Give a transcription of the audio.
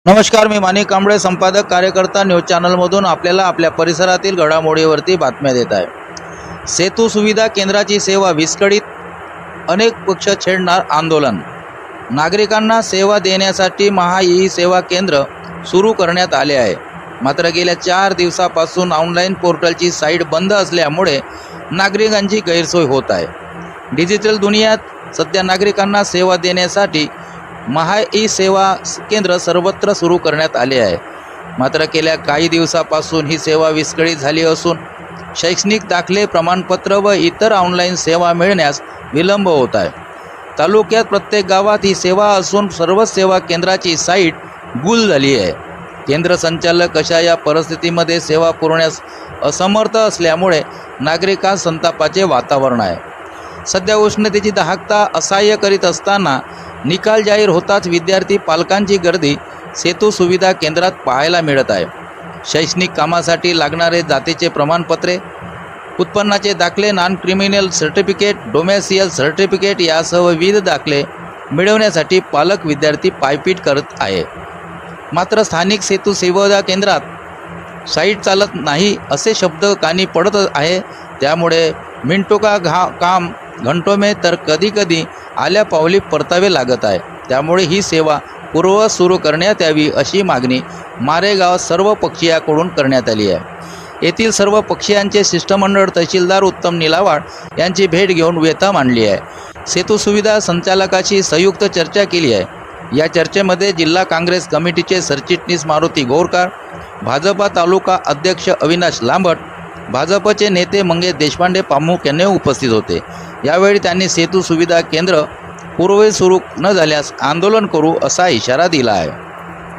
नमस्कार, मी माणिक कांबळे, संपादक कार्यकर्ता न्यूज चॅनलमधून आपल्याला आपल्या परिसरातील घडामोडीवरती बातम्या देत आहे। सेतू सुविधा केंद्राची सेवा विस्कळीत, अनेक पक्ष छेडणार आंदोलन। नागरिकांना सेवा देण्यासाठी महा ई सेवा केंद्र सुरू करण्यात आले आहे। मात्र गेल्या 4 दिवसापासून ऑनलाईन पोर्टलची साईट बंद असल्यामुळे नागरिकांची गैरसोय होत आहे। डिजिटल दुनियात सध्या नागरिकांना सेवा देण्यासाठी महा ई सेवा केंद्र सर्वत्र सुरू करण्यात आले आहे। मात्र गेल्या काही दिवसापासून ही सेवा विस्कळीत झाली असून शैक्षणिक दाखले, प्रमाणपत्र व इतर ऑनलाईन सेवा मिळण्यास विलंब होत आहे। तालुक्यात प्रत्येक गावात ही सेवा असून सर्व सेवा केंद्राची साईट गुल झाली आहे। केंद्र संचालक अशा या परिस्थितीमध्ये सेवा पुरवण्यास असमर्थ असल्यामुळे नागरिकांत संतापाचे वातावरण आहे। सध्या उष्णतेची दाहकता असह्य करीत असताना निकाल जाहीर होताच विद्यार्थी पालकांची गर्दी सेतू सुविधा केंद्रात पाहायला मिळत आहे। शैक्षणिक कामासाठी लागणारे जातीचे प्रमाणपत्रे, उत्पन्नाचे दाखले, non criminal certificate, domicile certificate यासह विविध दाखले मिळवण्यासाठी पालक विद्यार्थी पायपीट करत आहे। मात्र स्थानिक सेतू सुविधा केंद्रात साईट चालत नाही असे शब्द कानी पडत आहे। त्यामुळे मिनटों का काम घंटों में तर कधी आल्या पावली परतावे लागत आहे। त्यामुळे ही सेवा पूर्ववत सुरू करण्यात यावी अशी मागणी मारेगाव सर्व पक्षीयांकडून करण्यात आली आहे। येथील सर्व पक्षीयांचे शिष्टमंडळ तहसीलदार उत्तम निलावाड यांची भेट घेऊन व्यथा मांडली आहे। सेतू सुविधा संचालकाशी संयुक्त चर्चा केली आहे। या चर्चेमध्ये जिल्हा काँग्रेस कमिटीचे सरचिटणीस मारुती गोरकार, भाजपा तालुका अध्यक्ष अविनाश लांबट, भाजपचे नेते मंगेश देशपांडे प्रामुख्याने उपस्थित होते। यावेळी त्यांनी सेतू सुविधा केंद्र पूर्ववत सुरू न झाल्यास आंदोलन करू असा इशारा दिला आहे।